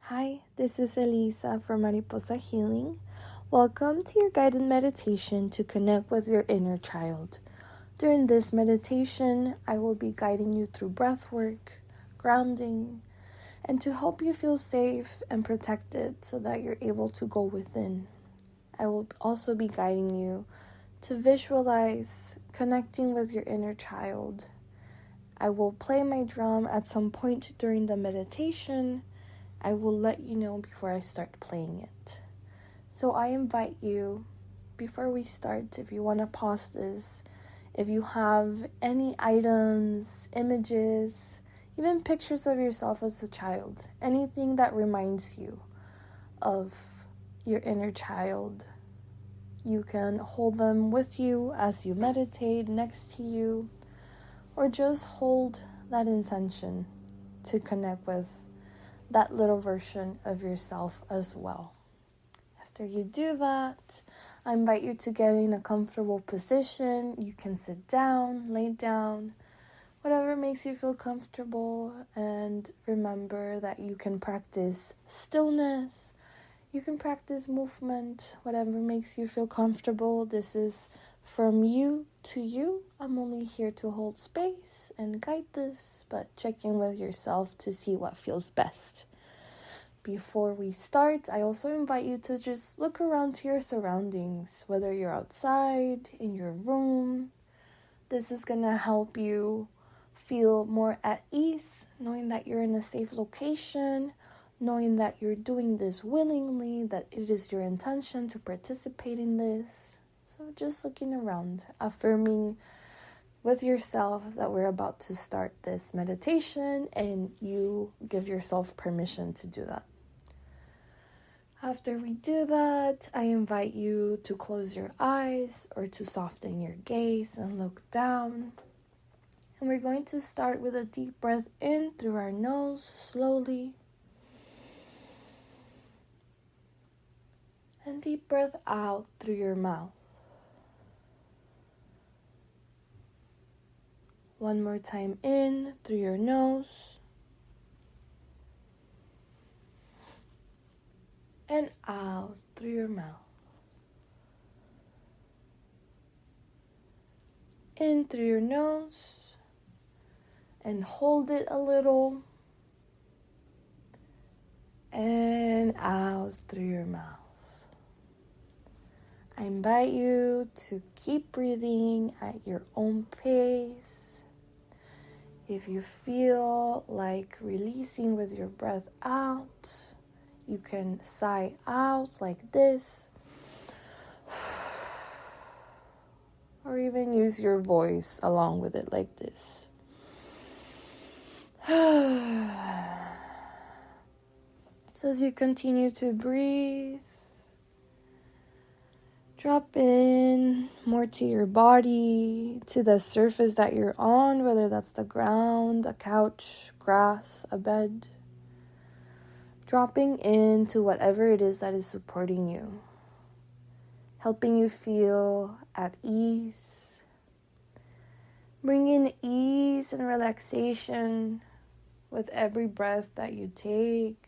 Hi, this is Elisa from Mariposx Healing. Welcome to your guided meditation to connect with your inner child. During this meditation, I will be guiding you through breathwork, grounding, and to help you feel safe and protected so that you're able to go within. I will also be guiding you to visualize connecting with your inner child. I will play my drum at some point during the meditation. I will let you know before I start playing it. So I invite you, before we start, if you want to pause this, if you have any items, images, even pictures of yourself as a child, anything that reminds you of your inner child, you can hold them with you as you meditate next to you, or just hold that intention to connect with that little version of yourself as well. After you do that, I invite you to get in a comfortable position. You can sit down, lay down, whatever makes you feel comfortable, and remember that you can practice stillness, you can practice movement, whatever makes you feel comfortable. This is from you to you. I'm only here to hold space and guide this, but check in with yourself to see what feels best. Before we start, I also invite you to just look around to your surroundings, whether you're outside, in your room. This is going to help you feel more at ease, knowing that you're in a safe location, knowing that you're doing this willingly, that it is your intention to participate in this. So just looking around, affirming with yourself that we're about to start this meditation, and you give yourself permission to do that. After we do that, I invite you to close your eyes or to soften your gaze and look down. And we're going to start with a deep breath in through our nose, slowly. And deep breath out through your mouth. One more time in through your nose. And out through your mouth. In through your nose. And hold it a little. And out through your mouth. I invite you to keep breathing at your own pace. If you feel like releasing with your breath out, you can sigh out like this. Or even use your voice along with it like this. So as you continue to breathe, drop in more to your body, to the surface that you're on, whether that's the ground, a couch, grass, a bed. Dropping into whatever it is that is supporting you, helping you feel at ease. Bring in ease and relaxation with every breath that you take.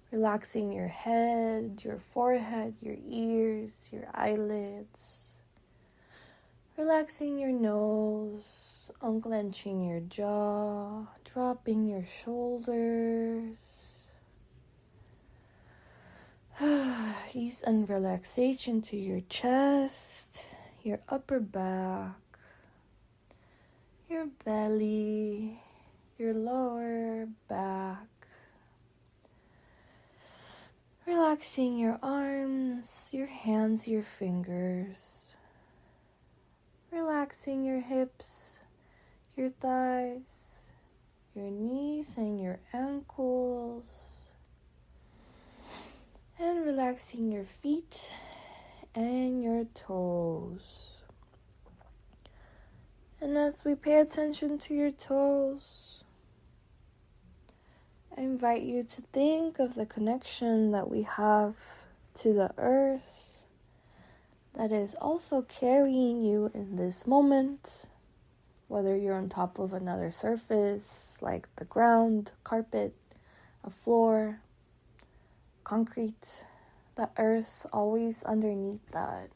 Relaxing your head, your forehead, your ears, your eyelids. Relaxing your nose, unclenching your jaw, dropping your shoulders. Ease and relaxation to your chest, your upper back, your belly, your lower back. Relaxing your arms, your hands, your fingers. Relaxing your hips, your thighs, your knees and your ankles. And relaxing your feet and your toes. And as we pay attention to your toes, I invite you to think of the connection that we have to the earth that is also carrying you in this moment, whether you're on top of another surface like the ground, carpet, a floor, concrete, the earth always underneath that.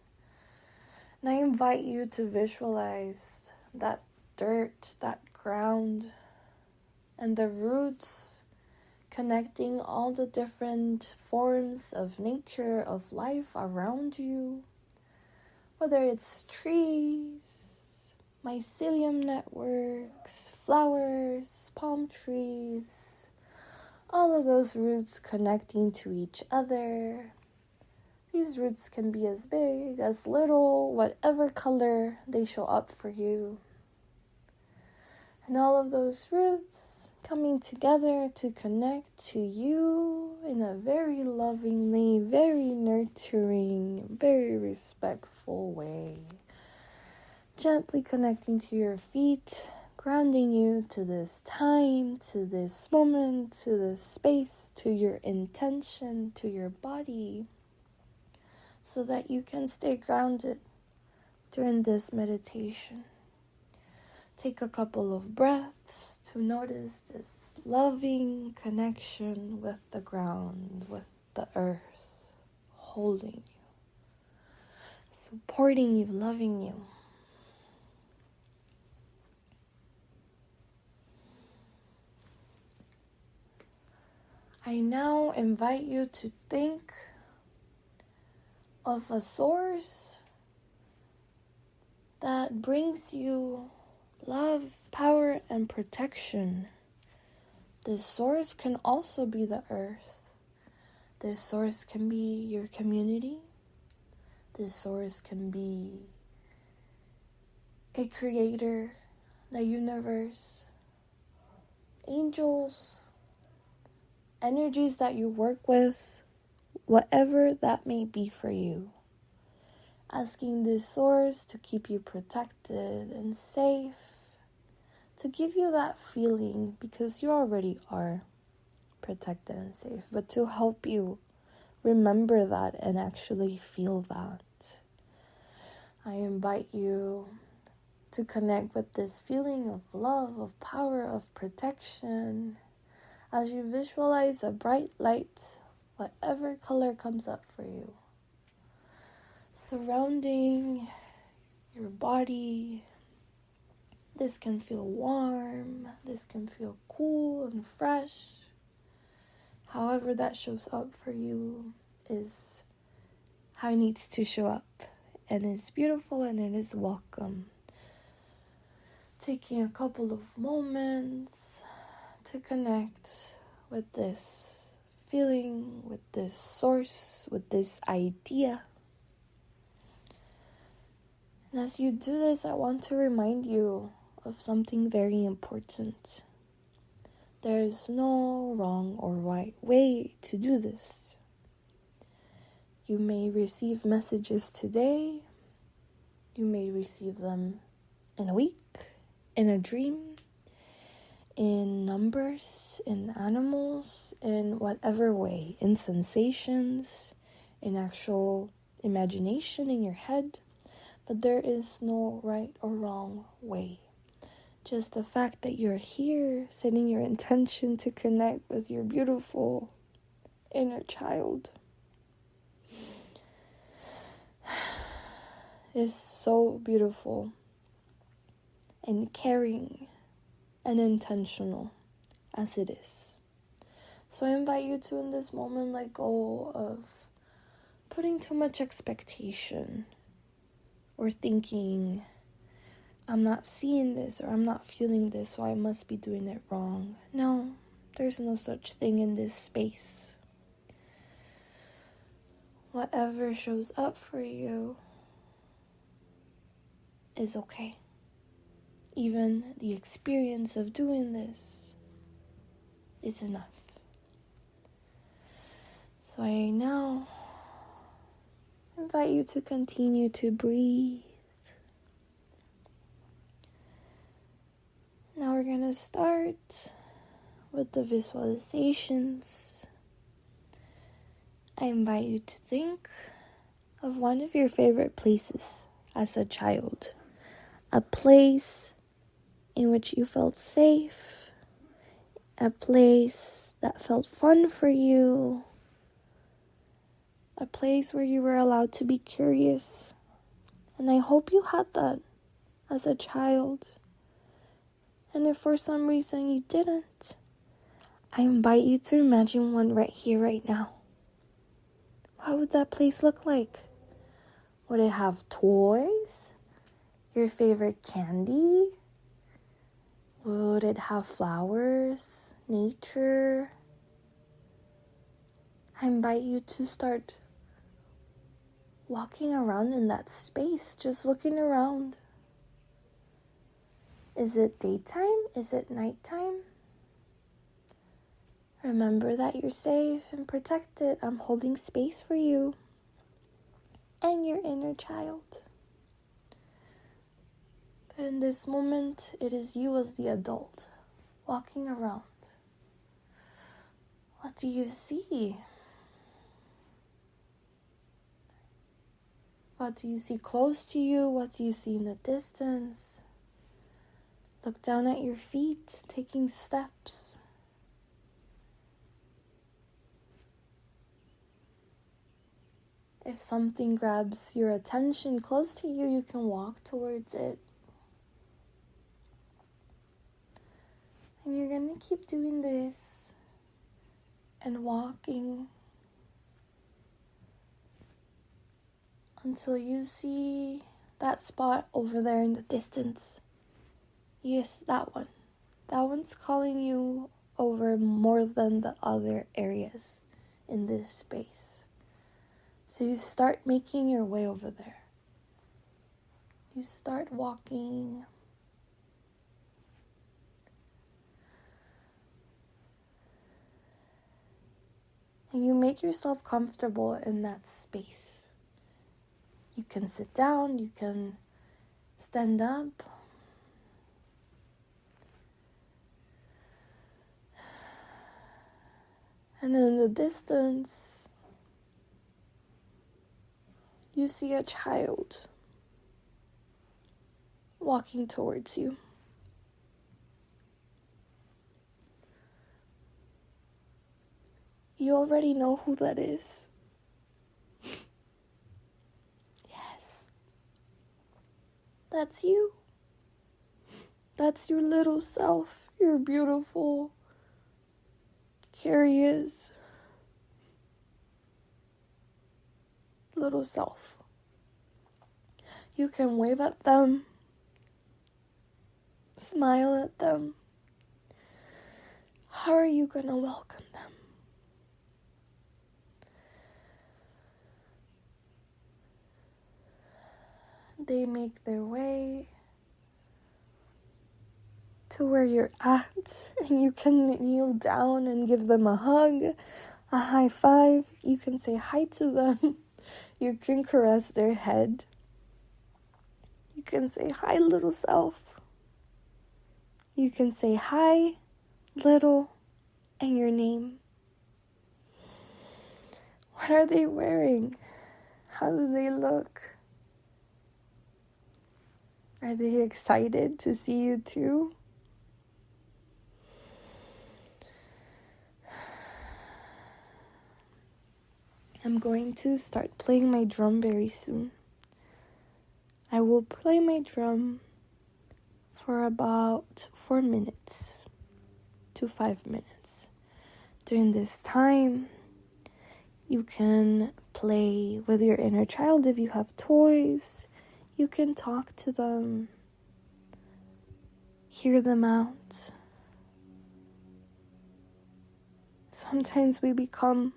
And I invite you to visualize that dirt, that ground, and the roots connecting all the different forms of nature, of life around you. Whether it's trees, mycelium networks, flowers, palm trees, all of those roots connecting to each other. These roots can be as big, as little, whatever color they show up for you. And all of those roots coming together to connect to you in a very lovingly, very nurturing, very respectful way. Gently connecting to your feet, grounding you to this time, to this moment, to this space, to your intention, to your body, so that you can stay grounded during this meditation. Take a couple of breaths to notice this loving connection with the ground, with the earth, holding you, supporting you, loving you. I now invite you to think of a source that brings you love, power, and protection. This source can also be the earth. This source can be your community. This source can be a creator, the universe, angels, energies that you work with, whatever that may be for you. Asking this source to keep you protected and safe, to give you that feeling, because you already are protected and safe, but to help you remember that and actually feel that. I invite you to connect with this feeling of love, of power, of protection, as you visualize a bright light, whatever color comes up for you, surrounding your body. This can feel warm, this can feel cool and fresh. However that shows up for you is how it needs to show up, and it's beautiful and it is welcome. Taking a couple of moments to connect with this feeling, with this source, with this idea. And as you do this, I want to remind you of something very important. There is no wrong or right way to do this. You may receive messages today. You may receive them in a week, in a dream, in numbers, in animals, in whatever way, in sensations, in actual imagination in your head. But there is no right or wrong way. Just the fact that you're here, setting your intention to connect with your beautiful inner child, is so beautiful and caring and intentional as it is. So I invite you to, in this moment, let go of putting too much expectation or thinking, I'm not seeing this or I'm not feeling this, so I must be doing it wrong. No, there's no such thing in this space. Whatever shows up for you is okay. Even the experience of doing this is enough. So I now invite you to continue to breathe. Now we're going to start with the visualizations. I invite you to think of one of your favorite places as a child. A place in which you felt safe. A place that felt fun for you. a place where you were allowed to be curious. And I hope you had that as a child. And if for some reason you didn't, I invite you to imagine one right here, right now. What would that place look like? Would it have toys? Your favorite candy? Would it have flowers? Nature? I invite you to start walking around in that space, just looking around. Is it daytime? Is it nighttime? Remember that you're safe and protected. I'm holding space for you and your inner child. But in this moment, it is you as the adult walking around. What do you see? What do you see close to you? What do you see in the distance? Look down at your feet, taking steps. If something grabs your attention close to you, you can walk towards it. And you're going to keep doing this and walking until you see that spot over there in the distance. Yes, that one. That one's calling you over more than the other areas in this space. So you start making your way over there. You start walking. And you make yourself comfortable in that space. You can sit down, you can stand up. And in the distance, you see a child walking towards you. You already know who that is. Yes. That's you. That's your little self. Your beautiful, curious little self. You can wave at them, smile at them. How are you going to welcome them? They make their way to where you're at, and you can kneel down and give them a hug, a high five. You can say hi to them. You can caress their head. You can say, hi, little self. You can say, hi, little, and your name. What are they wearing? How do they look? Are they excited to see you too? I'm going to start playing my drum very soon. I will play my drum for about 4 minutes to 5 minutes. During this time, you can play with your inner child if you have toys. You can talk to them, hear them out. Sometimes we become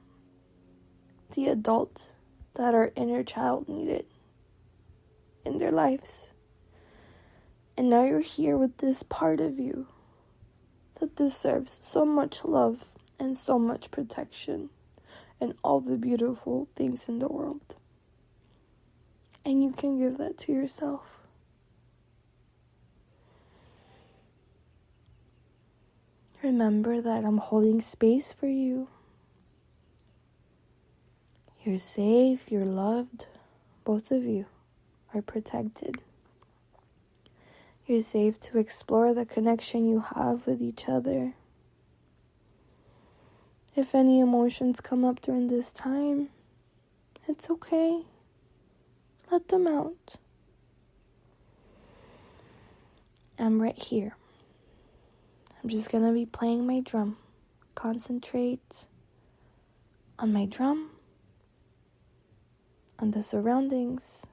the adult that our inner child needed in their lives. And now you're here with this part of you that deserves so much love and so much protection and all the beautiful things in the world. And you can give that to yourself. Remember that I'm holding space for you. You're safe, you're loved. Both of you are protected. You're safe to explore the connection you have with each other. If any emotions come up during this time, It's okay. Let them out. I'm right here. I'm just gonna be playing my drum. Concentrate on my drum, on the surroundings,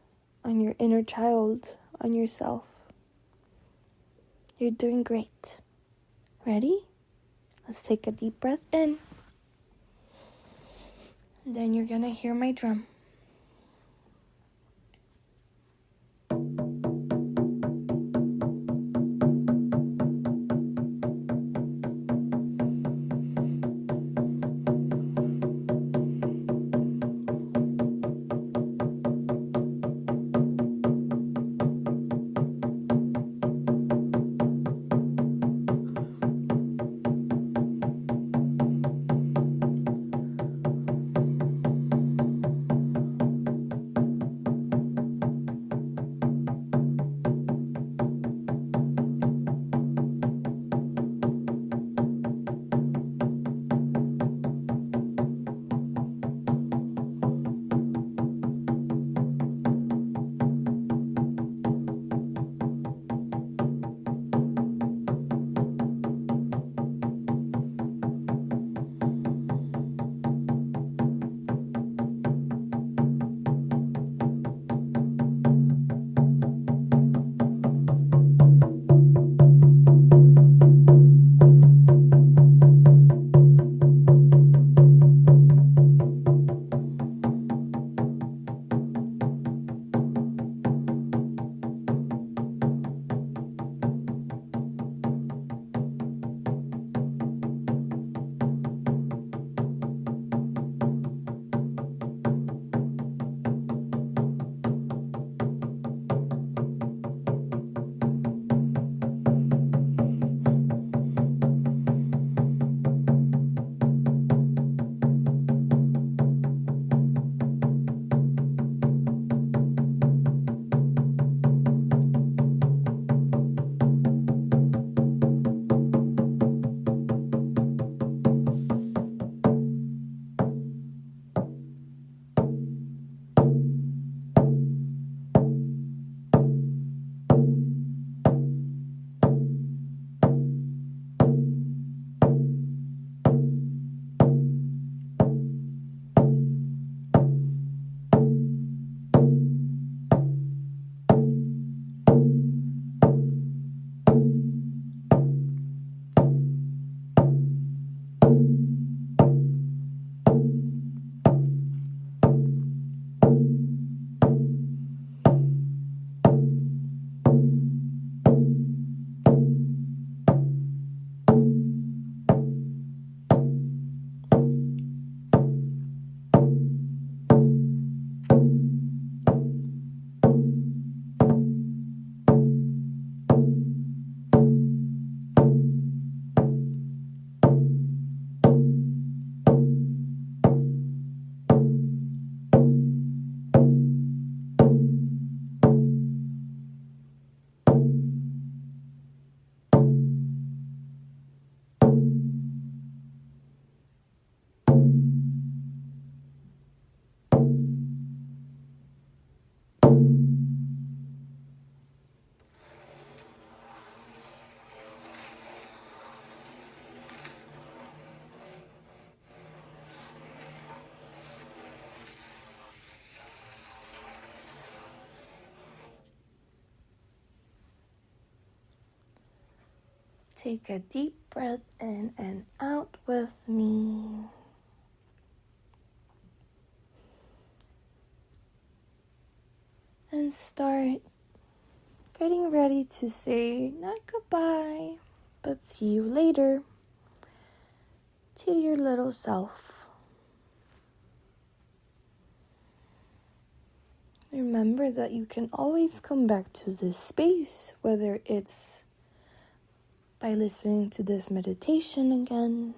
on your inner child, on yourself. You're doing great. Ready? Let's take a deep breath in. And then you're gonna hear my drum. Take a deep breath in and out with me. And start getting ready to say not goodbye, but see you later to your little self. Remember that you can always come back to this space, whether it's by listening to this meditation again,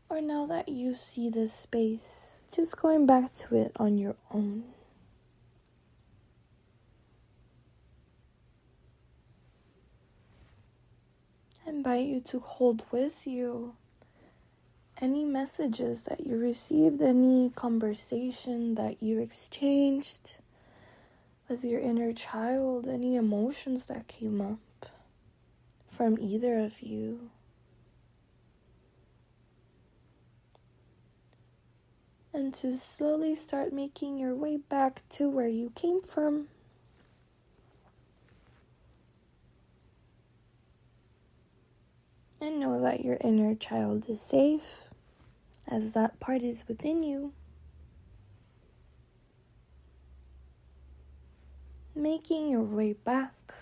or now that you see this space, just going back to it on your own. I invite you to hold with you any messages that you received, any conversation that you exchanged with your inner child, any emotions that came up from either of you. And to slowly start making your way back to where you came from. And know that your inner child is safe, as that part is within you. Making your way back.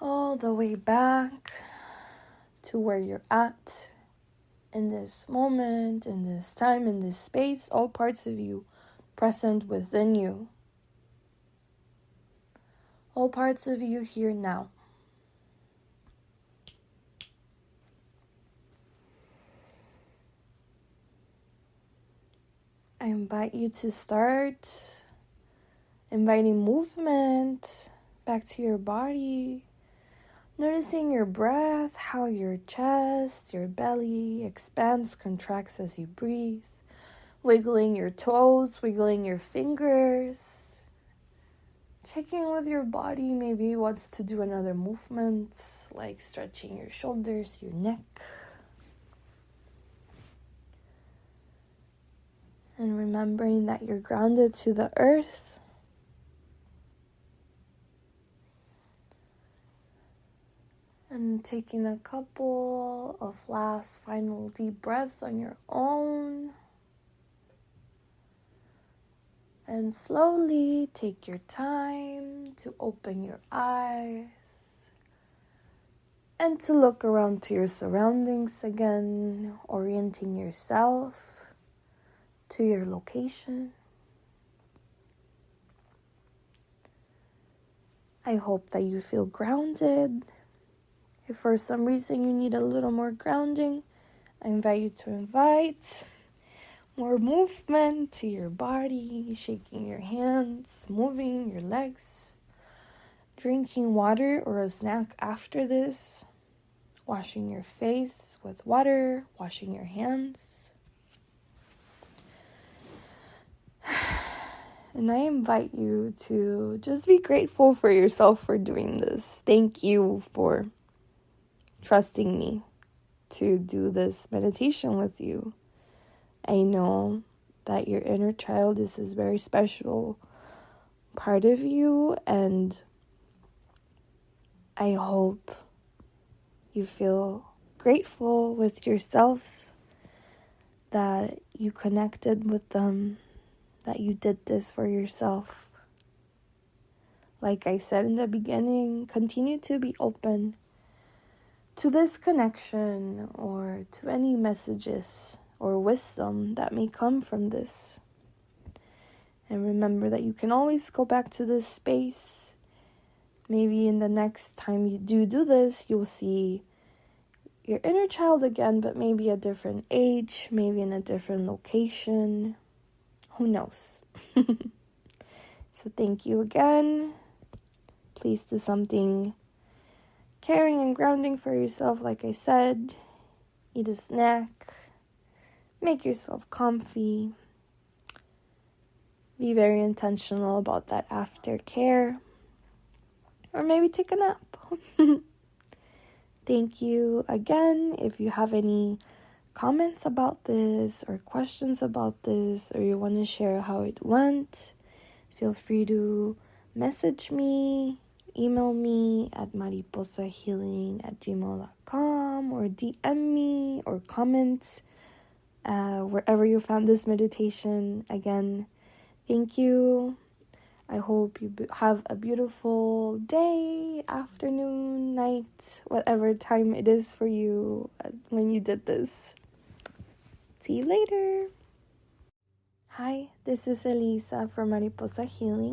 All the way back to where you're at. In this moment, in this time, in this space, all parts of you present within you. All parts of you here now. I invite you to start inviting movement back to your body. Noticing your breath, how your chest, your belly expands, contracts as you breathe. Wiggling your toes, wiggling your fingers. Checking with your body, maybe wants to do another movement, like stretching your shoulders, your neck. And remembering that you're grounded to the earth. And taking a couple of last final deep breaths on your own. And slowly take your time to open your eyes. And to look around to your surroundings again, orienting yourself to your location. I hope that you feel grounded. If for some reason you need a little more grounding, I invite you to invite more movement to your body, shaking your hands, moving your legs, drinking water or a snack after this, washing your face with water, washing your hands. And I invite you to just be grateful for yourself for doing this. Thank you for trusting me to do this meditation with you. I know that your inner child is this very special part of you, and I hope you feel grateful with yourself that you connected with them, that you did this for yourself. Like I said in the beginning, continue to be open to this connection or to any messages or wisdom that may come from this. And remember that you can always go back to this space. Maybe in the next time you do this, you'll see your inner child again, but maybe a different age, maybe in a different location. Who knows? So thank you again. Please do something caring and grounding for yourself, like I said. Eat a snack. Make yourself comfy. Be very intentional about that aftercare. Or maybe take a nap. Thank you again. If you have any comments about this or questions about this, or you want to share how it went, feel free to message me, email me at mariposxhealing@gmail.com, or DM me or comment wherever you found this meditation. Again, thank you. I hope you have a beautiful day, afternoon, night, whatever time it is for you when you did this. See you later. Hi, this is Elisa from Mariposx Healing.